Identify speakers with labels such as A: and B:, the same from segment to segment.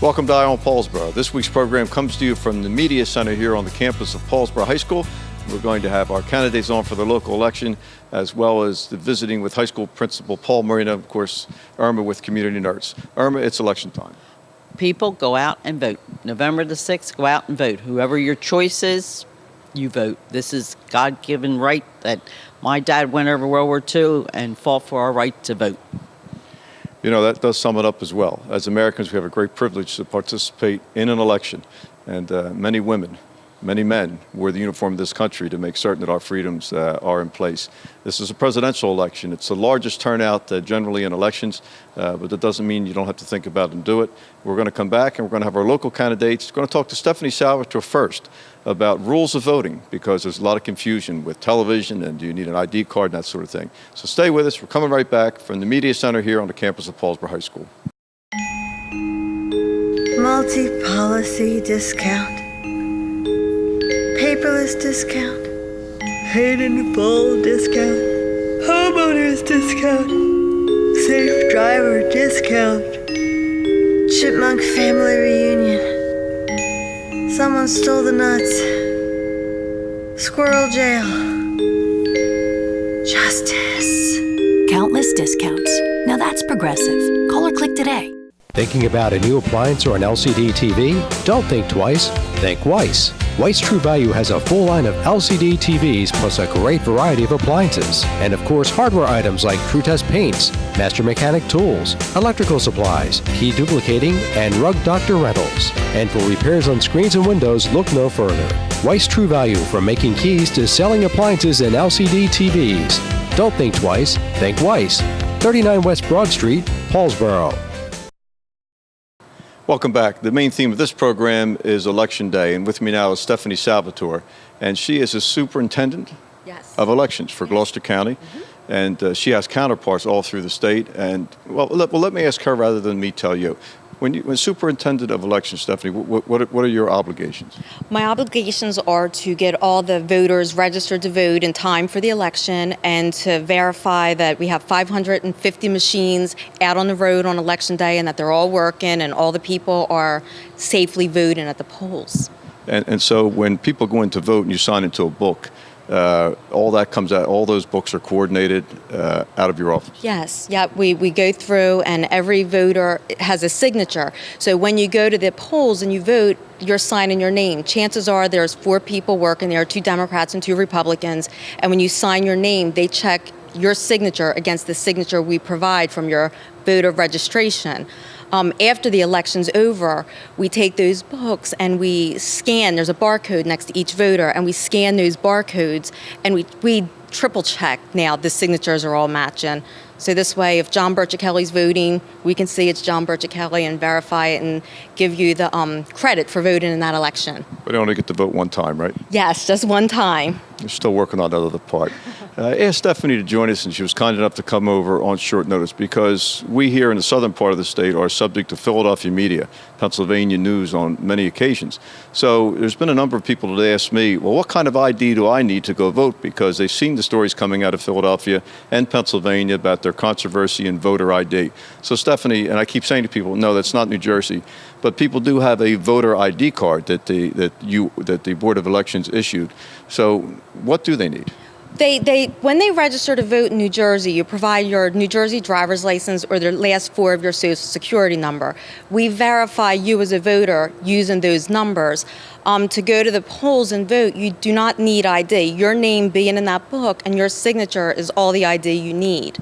A: Welcome to Eye on Paulsboro. This week's program comes to you from the Media Center here on the campus of Paulsboro High School. We're going to have our candidates on for the local election, as well as the visiting with high school principal Paul Marina, of course, Irma with Commuter Notes. Irma, it's election time.
B: People, go out and vote. November the 6th, go out and vote. Whoever your choice is, you vote. This is God-given right that my dad went over World War II and fought for our right to vote.
A: You know, that does sum it up as well. As Americans, we have a great privilege to participate in an election. And many women, many men wear the uniform of this country to make certain that our freedoms are in place. This is a presidential election. It's the largest turnout generally in elections, but that doesn't mean you don't have to think about it and do it. We're going to come back and we're going to have our local candidates. We're going to talk to Stephanie Salvatore first about rules of voting, because there's a lot of confusion with television and do you need an ID card and that sort of thing. So stay with us. We're coming right back from the Media Center here on the campus of Paulsboro High School.
C: Multi-policy discount. Paperless discount. Paid in full discount. Homeowners discount. Safe driver discount. Chipmunk family reunion. Someone stole the nuts. Squirrel jail. Justice.
D: Countless discounts. Now that's progressive. Call or click today.
E: Thinking about a new appliance or an LCD TV? Don't think twice. Think Weiss. Weiss True Value has a full line of LCD TVs plus a great variety of appliances. And of course, hardware items like TrueTest paints, Master Mechanic tools, electrical supplies, key duplicating, and Rug Doctor rentals. And for repairs on screens and windows, look no further. Weiss True Value, from making keys to selling appliances and LCD TVs. Don't think twice. Think Weiss. 39 West Broad Street, Paulsboro.
A: Welcome back. The main theme of this program is Election Day, and with me now is Stephanie Salvatore, and she is a superintendent of elections for Gloucester County, and she has counterparts all through the state. And well, let me ask her rather than me tell you. When superintendent of elections, Stephanie, what are your obligations?
F: My obligations are to get all the voters registered to vote in time for the election and to verify that we have 550 machines out on the road on election day and that they're all working and all the people are safely voting at the polls.
A: And so when people go in to vote and you sign into a book, all that comes out, all those books are coordinated out of your office?
F: Yes, yeah, we go through and every voter has a signature. So when you go to the polls and you vote, you're signing your name. Chances are there's 4 people working there, 2 Democrats and 2 Republicans, and when you sign your name, they check your signature against the signature we provide from your voter registration. After the election's over, we take those books and we scan. There's a barcode next to each voter, and we scan those barcodes, and we triple check now the signatures are all matching. So this way, if John Burchett-Kelly's voting, we can see it's John Burchett-Kelly and verify it and give you the credit for voting in that election.
A: But you only get to vote one time, right?
F: Yes, just one time.
A: You're still working on that other part. I asked Stephanie to join us, and she was kind enough to come over on short notice because we here in the southern part of the state are subject to Philadelphia media, Pennsylvania news on many occasions. So there's been a number of people that asked me, well, what kind of ID do I need to go vote? Because they've seen the stories coming out of Philadelphia and Pennsylvania about their controversy in voter ID. So Stephanie, and I keep saying to people, no, that's not New Jersey, but people do have a voter ID card that the Board of Elections issued. So what do they need?
F: When they register to vote in New Jersey, you provide your New Jersey driver's license or the last 4 of your social security number. We verify you as a voter using those numbers. To go to the polls and vote, you do not need ID. Your name being in that book and your signature is all the ID you need.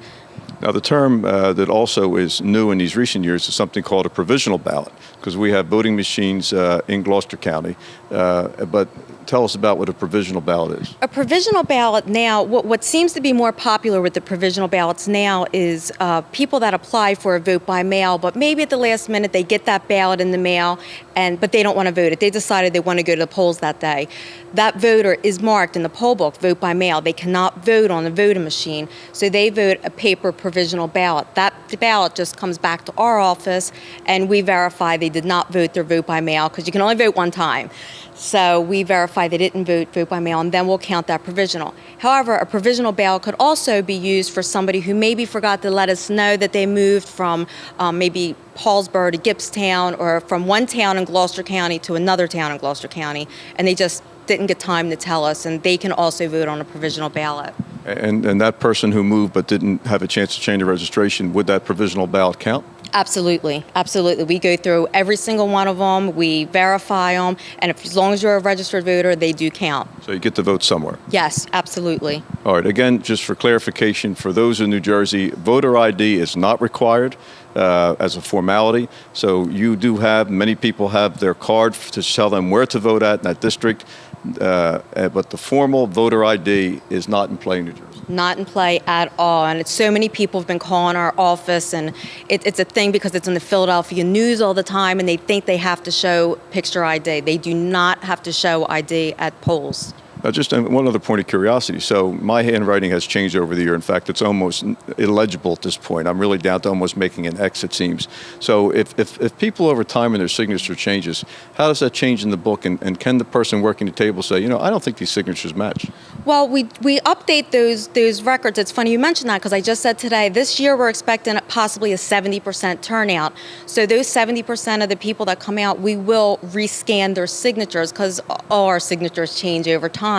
A: Now, the term that also is new in these recent years is something called a provisional ballot, because we have voting machines in Gloucester County. But tell us about what a provisional ballot is.
F: A provisional ballot now, what seems to be more popular with the provisional ballots now is people that apply for a vote by mail, but maybe at the last minute they get that ballot in the mail, but they don't want to vote it. They decided they want to go to the polls that day. That voter is marked in the poll book, vote by mail. They cannot vote on the voting machine, so they vote a paper provisional ballot. That ballot just comes back to our office, and we verify they did not vote their vote by mail, because you can only vote one time. So we verify they didn't vote by mail, and then we'll count that provisional. However, a provisional ballot could also be used for somebody who maybe forgot to let us know that they moved from maybe Paulsboro to Gibbstown, or from one town in Gloucester County to another town in Gloucester County, and they just didn't get time to tell us, and they can also vote on a provisional ballot.
A: And that person who moved but didn't have a chance to change their registration, would that provisional ballot count?
F: Absolutely, absolutely. We go through every single one of them, we verify them, and as long as you're a registered voter, they do count.
A: So you get to vote somewhere?
F: Yes, absolutely.
A: All right, again, just for clarification, for those in New Jersey, voter ID is not required as a formality. So you do have, many people have their card to tell them where to vote at in that district, but the formal voter ID is not in play in New Jersey.
F: Not in play at all, and it's so many people have been calling our office, and it's a thing because it's in the Philadelphia news all the time, and they think they have to show picture ID. They do not have to show ID at polls.
A: Just one other point of curiosity. So my handwriting has changed over the year. In fact, it's almost illegible at this point. I'm really down to almost making an X, it seems. So if people over time and their signature changes, how does that change in the book? And can the person working the table say, I don't think these signatures match?
F: Well, we update those records. It's funny you mentioned that, because I just said today, this year we're expecting possibly a 70% turnout. So those 70% of the people that come out, we will rescan their signatures, because all our signatures change over time.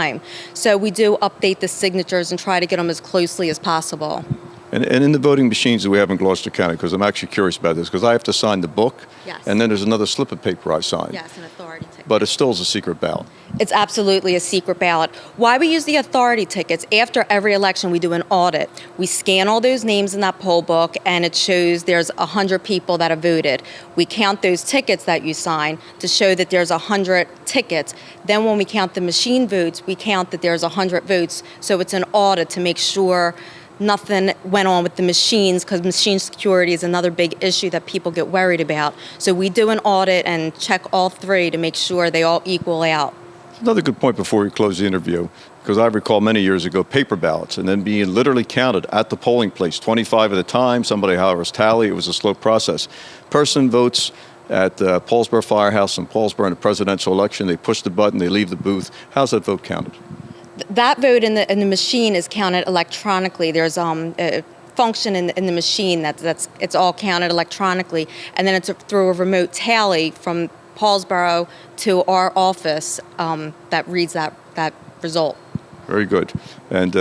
F: So we do update the signatures and try to get them as closely as possible.
A: And in the voting machines that we have in Gloucester County, because I'm actually curious about this, because I have to sign the book,
F: yes,
A: and then there's another slip of paper I sign.
F: Yes, an authority ticket.
A: But it still is a secret ballot.
F: It's absolutely a secret ballot. Why we use the authority tickets, after every election we do an audit. We scan all those names in that poll book, and it shows there's 100 people that have voted. We count those tickets that you sign to show that there's 100 tickets. Then when we count the machine votes, we count that there's 100 votes. So it's an audit to make sure nothing went on with the machines, because machine security is another big issue that people get worried about. So we do an audit and check all three to make sure they all equal out.
A: Another good point before we close the interview, because I recall many years ago paper ballots and then being literally counted at the polling place, 25 at a time, somebody however's tally. It was a slow process. Person votes at Paulsboro Firehouse in Paulsboro in the presidential election. They push the button, they leave the booth. How's that vote counted?
F: That vote in the machine is counted electronically. There's a function in the machine it's all counted electronically, and then it's through a remote tally from Paulsboro to our office that reads that result.
A: Very good. And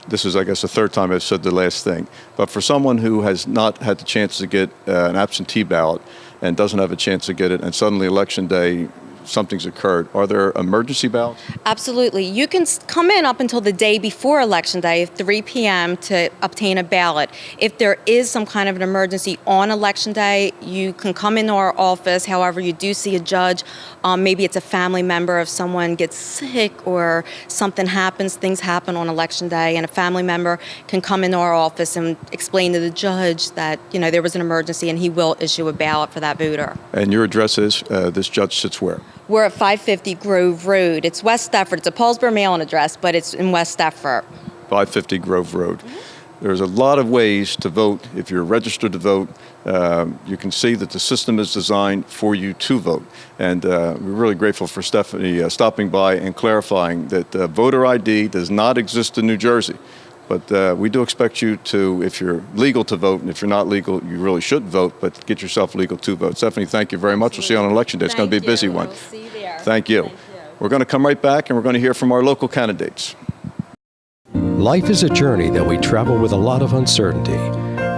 A: this is, I guess, the third time I've said the last thing. But for someone who has not had the chance to get an absentee ballot and doesn't have a chance to get it, and suddenly Election Day, something's occurred, are there emergency ballots?
F: Absolutely. You can come in up until the day before Election Day, 3 p.m., to obtain a ballot. If there is some kind of an emergency on Election Day, you can come into our office. However, you do see a judge. Maybe it's a family member. If someone gets sick or something happens, things happen on Election Day, and a family member can come into our office and explain to the judge that, there was an emergency, and he will issue a ballot for that voter.
A: And your address is, this judge sits where?
F: We're at 550 Grove Road. It's West Deptford. It's a Paulsboro mailing address, but it's in West Deptford.
A: 550 Grove Road. There's a lot of ways to vote. If you're registered to vote, you can see that the system is designed for you to vote. And we're really grateful for Stephanie stopping by and clarifying that voter ID does not exist in New Jersey. But we do expect you to, if you're legal to vote, and if you're not legal, you really should vote, but get yourself legal to vote. Stephanie, thank you very much. We'll see you on Election Day. It's going to be a busy one.
F: We'll see you there.
A: Thank you. We're going to come right back, and we're going to hear from our local candidates.
E: Life is a journey that we travel with a lot of uncertainty.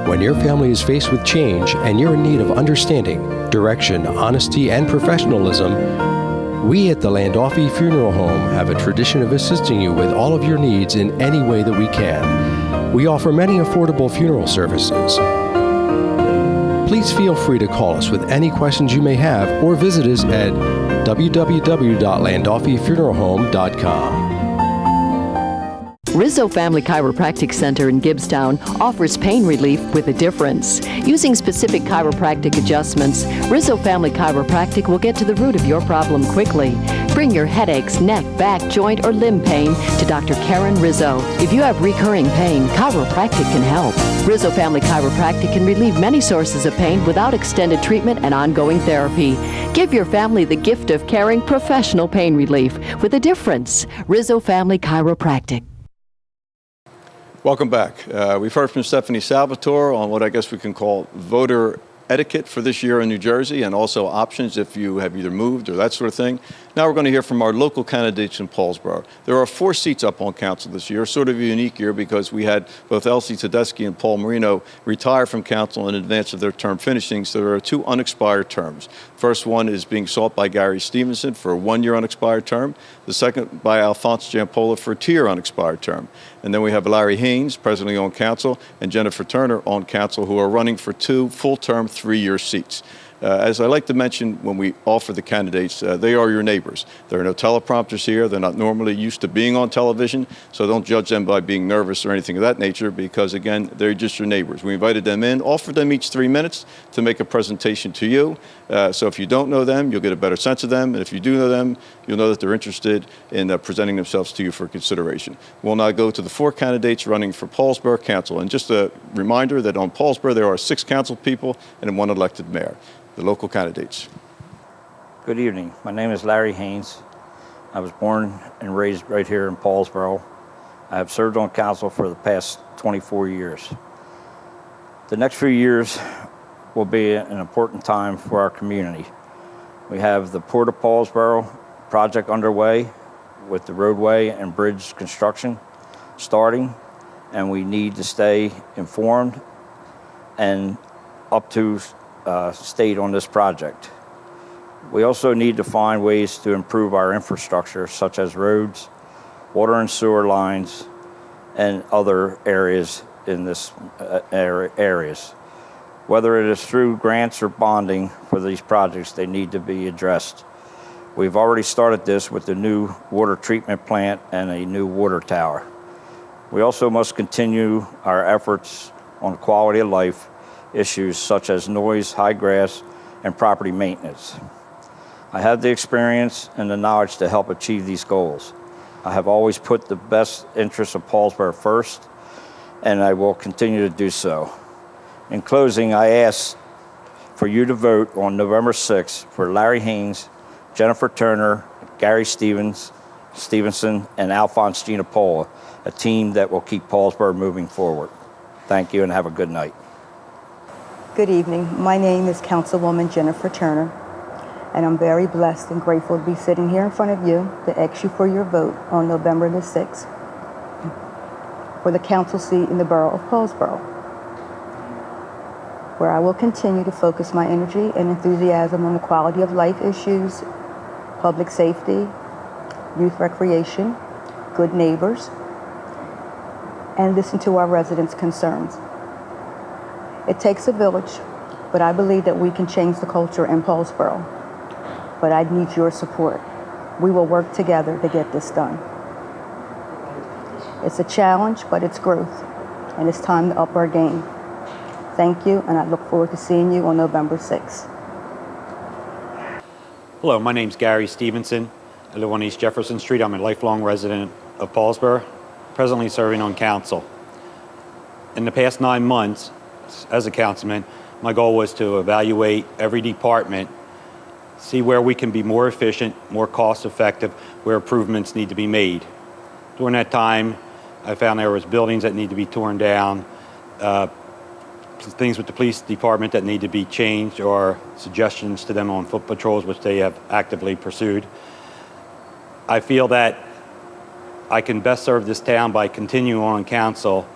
E: When your family is faced with change and you're in need of understanding, direction, honesty, and professionalism, we at the Landolfi Funeral Home have a tradition of assisting you with all of your needs in any way that we can. We offer many affordable funeral services. Please feel free to call us with any questions you may have or visit us at www.landolfifuneralhome.com.
G: Rizzo Family Chiropractic Center in Gibbstown offers pain relief with a difference. Using specific chiropractic adjustments, Rizzo Family Chiropractic will get to the root of your problem quickly. Bring your headaches, neck, back, joint, or limb pain to Dr. Karen Rizzo. If you have recurring pain, chiropractic can help. Rizzo Family Chiropractic can relieve many sources of pain without extended treatment and ongoing therapy. Give your family the gift of caring professional pain relief with a difference. Rizzo Family Chiropractic.
A: Welcome back. We've heard from Stephanie Salvatore on what I guess we can call voter etiquette for this year in New Jersey, and also options if you have either moved or that sort of thing. Now we're going to hear from our local candidates in Paulsboro. There are 4 seats up on council this year, sort of a unique year because we had both Elsie Tedeschi and Paul Marino retire from council in advance of their term finishing, so there are 2 unexpired terms. First one is being sought by Gary Stevenson for a 1-year unexpired term. The second by Alfonso Jampala for a 2-year unexpired term. And then we have Larry Haines, presently on council, and Jennifer Turner on council, who are running for 2 full-term 3-year seats. As I like to mention when we offer the candidates, they are your neighbors. There are no teleprompters here. They're not normally used to being on television, so don't judge them by being nervous or anything of that nature because, again, they're just your neighbors. We invited them in, offered them each 3 minutes to make a presentation to you. So if you don't know them, you'll get a better sense of them. And if you do know them, you'll know that they're interested in presenting themselves to you for consideration. We'll now go to the 4 candidates running for Paulsboro Council. And just a reminder that on Paulsboro, there are 6 council people and 1 elected mayor. The local candidates.
H: Good evening. My name is Larry Haines. I was born and raised right here in Paulsboro. I have served on council for the past 24 years. The next few years will be an important time for our community. We have the Port of Paulsboro project underway with the roadway and bridge construction starting, and we need to stay informed and up to state on this project. We also need to find ways to improve our infrastructure, such as roads, water and sewer lines, and other areas in this areas. Whether it is through grants or bonding for these projects, they need to be addressed. We've already started this with the new water treatment plant and a new water tower. We also must continue our efforts on quality of life issues such as noise, high grass, and property maintenance. I have the experience and the knowledge to help achieve these goals. I have always put the best interests of Paulsboro first, and I will continue to do so. In closing, I ask for you to vote on November 6th for Larry Haines, Jennifer Turner, Gary Stevenson, and Alfonso Jampala, a team that will keep Paulsboro moving forward. Thank you and have a good night.
I: Good evening. My name is Councilwoman Jennifer Turner, and I'm very blessed and grateful to be sitting here in front of you to ask you for your vote on November the 6th for the council seat in the borough of Paulsboro, where I will continue to focus my energy and enthusiasm on the quality of life issues, public safety, youth recreation, good neighbors, and listen to our residents' concerns. It takes a village, but I believe that we can change the culture in Paulsboro. But I need your support. We will work together to get this done. It's a challenge, but it's growth, and it's time to up our game. Thank you, and I look forward to seeing you on November 6th.
J: Hello, my name's Gary Stevenson. I live on East Jefferson Street. I'm a lifelong resident of Paulsboro, presently serving on council. In the past 9 months, as a councilman, my goal was to evaluate every department, see where we can be more efficient, more cost effective, where improvements need to be made. During that time, I found there was buildings that need to be torn down, things with the police department that need to be changed, or suggestions to them on foot patrols, which they have actively pursued. I feel that I can best serve this town by continuing on council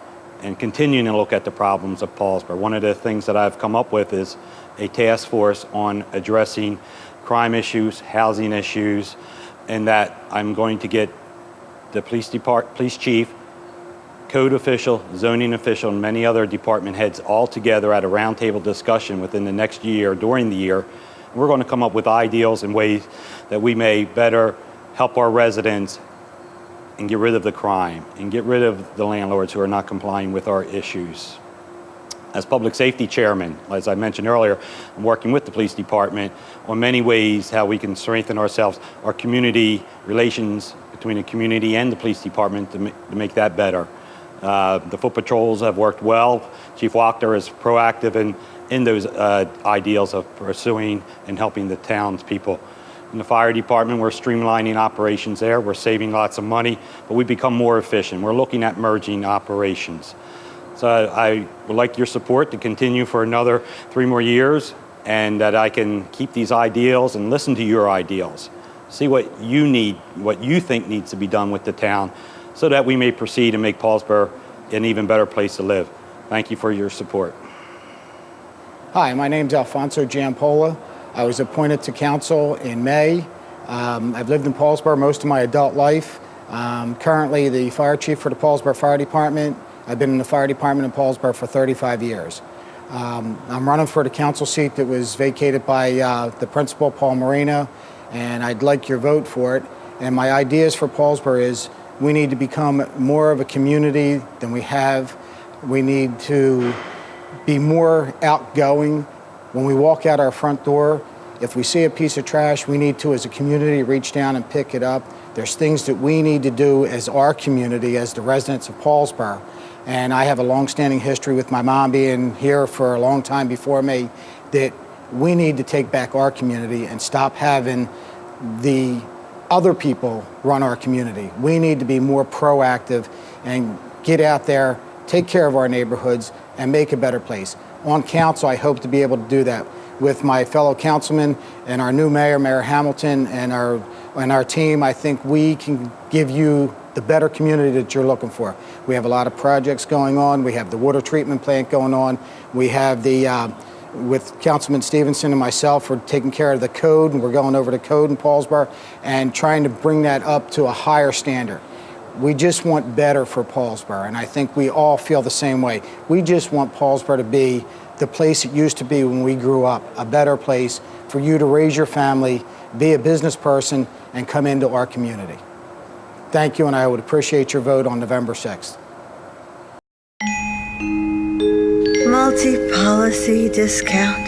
J: and continuing to look at the problems of Paulsboro. One of the things that I've come up with is a task force on addressing crime issues, housing issues, and that I'm going to get the police chief, code official, zoning official, and many other department heads all together at a roundtable discussion within the next year, during the year. We're going to come up with ideals and ways that we may better help our residents and get rid of the crime and get rid of the landlords who are not complying with our issues. As public safety chairman, as I mentioned earlier, I'm working with the police department on many ways how we can strengthen ourselves, our community relations between the community and the police department to make that better. The foot patrols have worked well. Chief Wachter is proactive in those ideals of pursuing and helping the townspeople. In the fire department, we're streamlining operations there. We're saving lots of money, but we've become more efficient. We're looking at merging operations. So I would like your support to continue for another 3 more years, and that I can keep these ideals and listen to your ideals. See what you need, what you think needs to be done with the town, so that we may proceed and make Paulsboro an even better place to live. Thank you for your support.
K: Hi, my name's Alfonso Jampala. I was appointed to council in May. I've lived in Paulsboro most of my adult life. Currently the fire chief for the Paulsboro Fire Department. I've been in the fire department in Paulsboro for 35 years. I'm running for the council seat that was vacated by the principal, Paul Marino, and I'd like your vote for it. And my ideas for Paulsboro is we need to become more of a community than we have. We need to be more outgoing. When we walk out our front door, if we see a piece of trash, we need to, as a community, reach down and pick it up. There's things that we need to do as our community, as the residents of Paulsboro. And I have a long-standing history with my mom being here for a long time before me, that we need to take back our community and stop having the other people run our community. We need to be more proactive and get out there, take care of our neighborhoods, and make a better place. On council, I hope to be able to do that with my fellow councilmen and our new mayor, Mayor Hamilton, and our team. I think we can give you the better community that you're looking for. We have a lot of projects going on. We have the water treatment plant going on. We have the, with Councilman Stevenson and myself, we're taking care of the code, and we're going over the code in Paulsboro and trying to bring that up to a higher standard. We just want better for Paulsboro, and I think we all feel the same way. We just want Paulsboro to be the place it used to be when we grew up, a better place for you to raise your family, be a business person, and come into our community. Thank you, and I would appreciate your vote on November 6th.
C: Multi-policy discount.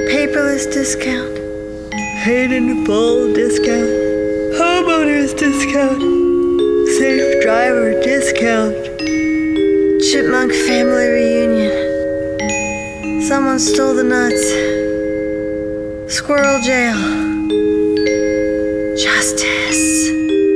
C: Paperless discount. Paid in full discount. Homeowners discount. Safe driver discount. Chipmunk family reunion. Someone stole the nuts. Squirrel jail. Justice.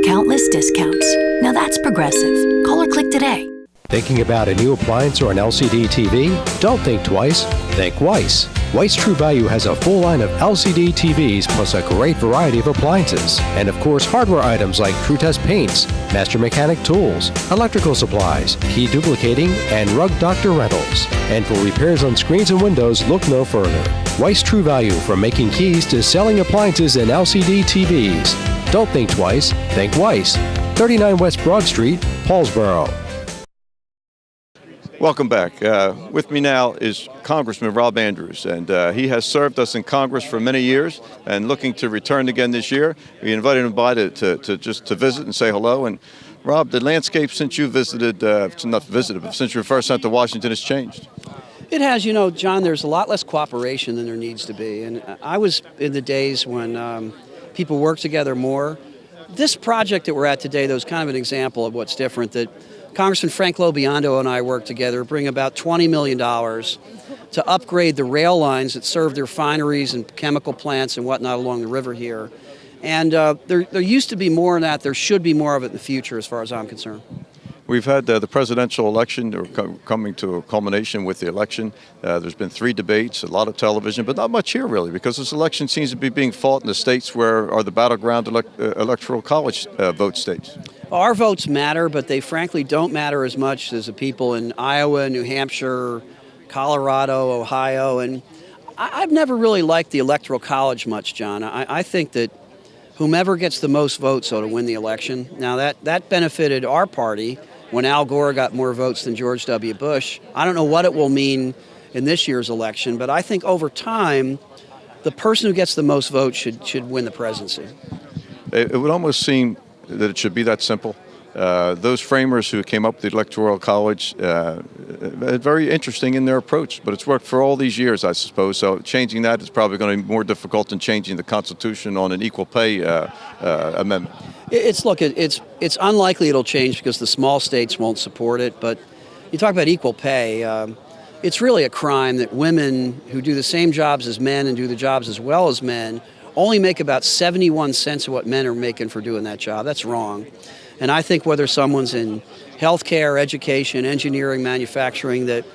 D: Countless discounts. Now that's progressive. Call or click today.
E: Thinking about a new appliance or an LCD TV? Don't think twice. Think Weiss. Weiss True Value has a full line of LCD TVs plus a great variety of appliances. And of course, hardware items like True Test paints, master mechanic tools, electrical supplies, key duplicating, and rug doctor rentals. And for repairs on screens and windows, look no further. Weiss True Value, from making keys to selling appliances and LCD TVs. Don't think twice. Think Weiss. 39 West Broad Street, Paulsboro.
A: Welcome back. With me now is Congressman Rob Andrews, and he has served us in Congress for many years and looking to return again this year. We invited him by to visit and say hello. And Rob, the landscape since you visited, not visited, but since you were first sent to Washington has changed.
L: It has. You know, John, there's a lot less cooperation than there needs to be. And I was in the days when people worked together more. This project that we're at today, though, is kind of an example of what's different. That Congressman Frank Lobiondo and I worked together, bring about $20 million to upgrade the rail lines that serve their refineries and chemical plants and whatnot along the river here. And there used to be more of that. There should be more of it in the future, as far as I'm concerned.
A: We've had the presidential election, or coming to a culmination with the election. There's been 3 debates, a lot of television, but not much here really, because this election seems to be being fought in the states where are the battleground electoral college vote states.
L: Our votes matter, but they frankly don't matter as much as the people in Iowa, New Hampshire, Colorado, Ohio. And I've never really liked the electoral college much, John. I think that whomever gets the most votes ought to win the election. Now, that benefited our party when Al Gore got more votes than George W. Bush. I don't know what it will mean in this year's election, but I think over time, the person who gets the most votes should win the presidency.
A: It would almost seem that it should be that simple. those framers who came up with the Electoral College, very interesting in their approach, but it's worked for all these years, I suppose. So changing that is probably going to be more difficult than changing the Constitution on an equal pay amendment.
L: It's unlikely it'll change because the small states won't support it. But you talk about equal pay. It's really a crime that women who do the same jobs as men and do the jobs as well as men only make about 71 cents of what men are making for doing that job. That's wrong. And I think whether someone's in healthcare, education, engineering, manufacturing, that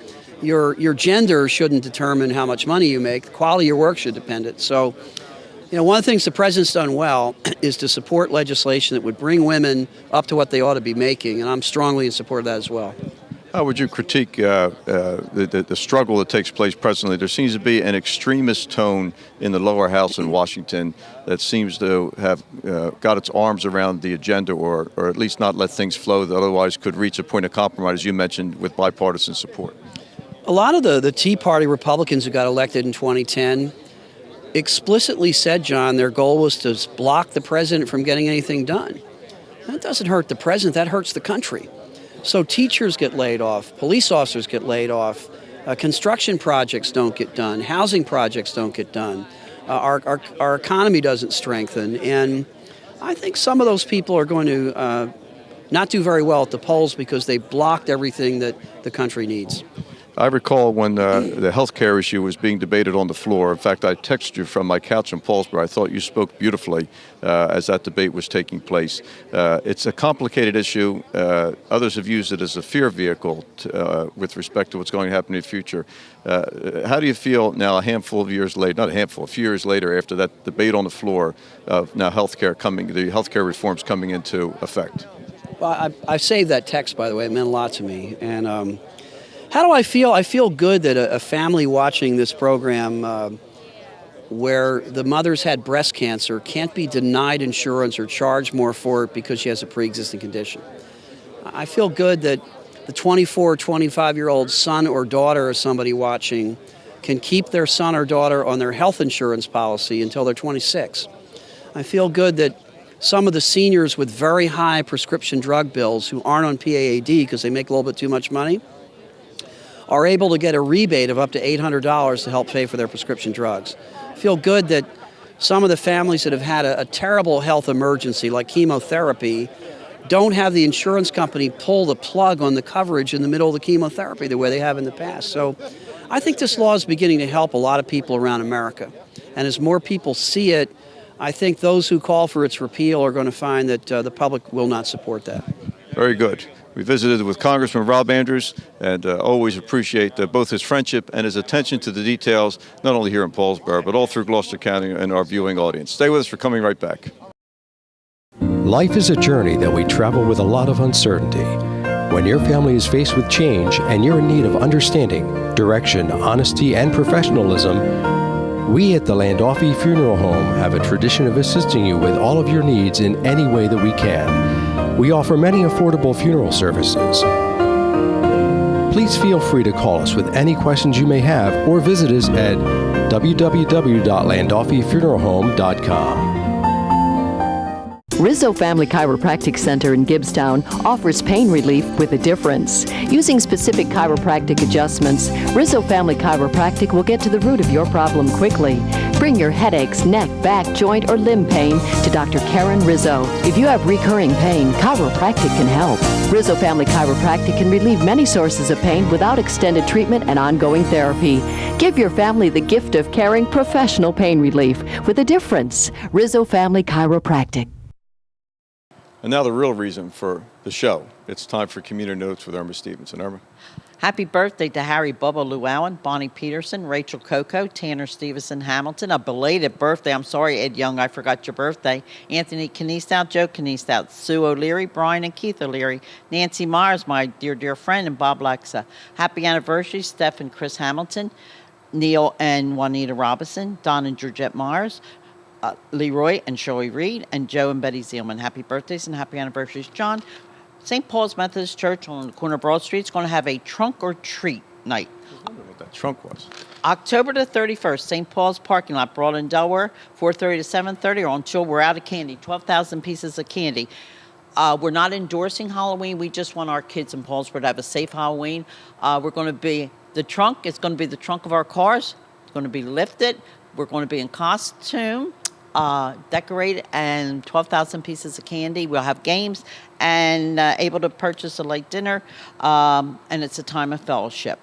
L: your gender shouldn't determine how much money you make. The quality of your work should depend it. So, one of the things the president's done well is to support legislation that would bring women up to what they ought to be making, and I'm strongly in support of that as well.
A: How would you critique the struggle that takes place presently? There seems to be an extremist tone in the lower house in Washington that seems to have got its arms around the agenda or at least not let things flow that otherwise could reach a point of compromise, as you mentioned, with bipartisan support.
L: A lot of the Tea Party Republicans who got elected in 2010 explicitly said, John, their goal was to block the president from getting anything done. That doesn't hurt the president, that hurts the country. So teachers get laid off, police officers get laid off, construction projects don't get done, housing projects don't get done, our economy doesn't strengthen, and I think some of those people are going to not do very well at the polls because they blocked everything that the country needs.
A: I recall when the health care issue was being debated on the floor. In fact, I texted you from my couch in Paulsboro. I thought you spoke beautifully as that debate was taking place. It's a complicated issue. Others have used it as a fear vehicle with respect to what's going to happen in the future. How do you feel now, a few years later after that debate on the floor of now the health care reforms coming into effect?
L: Well, I saved that text, by the way. It meant a lot to me. And how do I feel? I feel good that a family watching this program where the mother's had breast cancer can't be denied insurance or charged more for it because she has a pre-existing condition. I feel good that the 24 or 25-year-old son or daughter of somebody watching can keep their son or daughter on their health insurance policy until they're 26. I feel good that some of the seniors with very high prescription drug bills who aren't on PAAD because they make a little bit too much money are able to get a rebate of up to $800 to help pay for their prescription drugs. I feel good that some of the families that have had a terrible health emergency like chemotherapy don't have the insurance company pull the plug on the coverage in the middle of the chemotherapy the way they have in the past. So I think this law is beginning to help a lot of people around America. And as more people see it, I think those who call for its repeal are going to find that the public will not support that.
A: Very good. We visited with Congressman Rob Andrews and always appreciate both his friendship and his attention to the details, not only here in Paulsboro, but all through Gloucester County and our viewing audience. Stay with us, for coming right back.
E: Life is a journey that we travel with a lot of uncertainty. When your family is faced with change and you're in need of understanding, direction, honesty, and professionalism, we at the Landolfi Funeral Home have a tradition of assisting you with all of your needs in any way that we can. We offer many affordable funeral services. Please feel free to call us with any questions you may have or visit us at www.landolfifuneralhome.com.
G: Rizzo Family Chiropractic Center in Gibbstown offers pain relief with a difference. Using specific chiropractic adjustments, Rizzo Family Chiropractic will get to the root of your problem quickly. Bring your headaches, neck, back, joint, or limb pain to Dr. Karen Rizzo. If you have recurring pain, chiropractic can help. Rizzo Family Chiropractic can relieve many sources of pain without extended treatment and ongoing therapy. Give your family the gift of caring professional pain relief with a difference. Rizzo Family Chiropractic.
A: And now the real reason for the show. It's time for Commuter Notes with Irma Stevenson. Irma?
B: Happy birthday to Harry Bubba Llewellyn, Bonnie Peterson, Rachel Coco, Tanner Stevenson Hamilton. A belated birthday. I'm sorry, Ed Young, I forgot your birthday. Anthony Kneestout, Joe Kneestout, Sue O'Leary, Brian and Keith O'Leary, Nancy Myers, my dear, dear friend, and Bob Lexa. Happy anniversary, Steph and Chris Hamilton, Neil and Juanita Robinson, Don and Georgette Myers, Leroy and Shirley Reed, and Joe and Betty Zeilman. Happy birthdays and happy anniversaries, John. St. Paul's Methodist Church on the corner of Broad Street is going to have a trunk or treat night.
A: I wonder what that trunk was.
B: October the 31st, St. Paul's parking lot, Broad and Delaware, 4:30 to 7:30, or until we're out of candy. 12,000 pieces of candy. We're not endorsing Halloween. We just want our kids in Paulsboro to have a safe Halloween. We're going to be, the trunk is going to be the trunk of our cars. It's going to be lifted. We're going to be in costume, decorated, and 12,000 pieces of candy. We'll have games and able to purchase a light dinner, and it's a time of fellowship.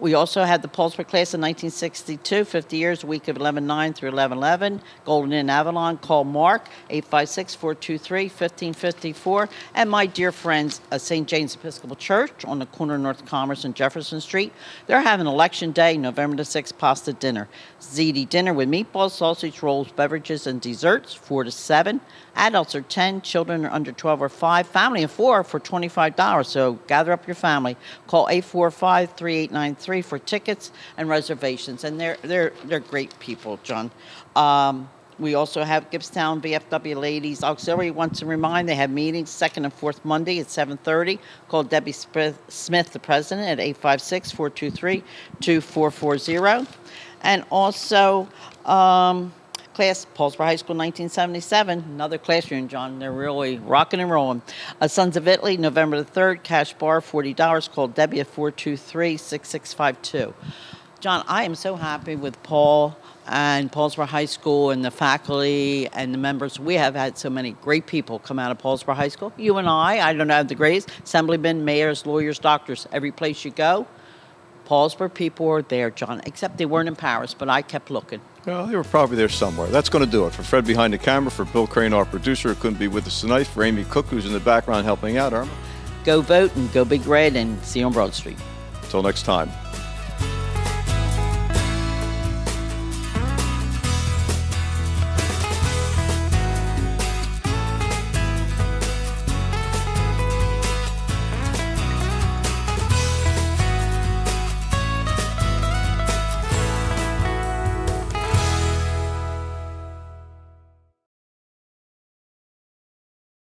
B: We also had the Paulsboro class in 1962, 50 years, week of 11/9 through 11/11. Golden Inn Avalon. Call Mark, 856-423-1554. And my dear friends, St. James Episcopal Church on the corner of North Commerce and Jefferson Street. They're having Election Day, November the 6th, pasta dinner. Ziti dinner with meatballs, sausage rolls, beverages, and desserts, 4 to 7. Adults are 10, children are under 12 or 5, family of 4 for $25. So gather up your family. Call 845-3893 for tickets and reservations. And they're great people, John. We also have Gibbstown VFW Ladies Auxiliary wants to remind they have meetings second and fourth Monday at 7:30. Call Debbie Smith, the president, at 856-423-2440. And also, class, Paulsboro High School, 1977, another classroom, John. They're really rocking and rolling. Sons of Italy, November the 3rd, cash bar, $40. Call Debbie at 423-6652. John, I am so happy with Paul and Paulsboro High School and the faculty and the members. We have had so many great people come out of Paulsboro High School. You and I don't have the grades, assemblymen, mayors, lawyers, doctors, every place you go. Paulsboro people were there, John, except they weren't in Paris, but I kept looking.
A: Well, they were probably there somewhere. That's going to do it. For Fred behind the camera, for Bill Crane, our producer, who couldn't be with us tonight, for Amy Cook, who's in the background helping out, Irma.
B: Go vote and go Big Red, and see you on Broad Street.
A: Until next time.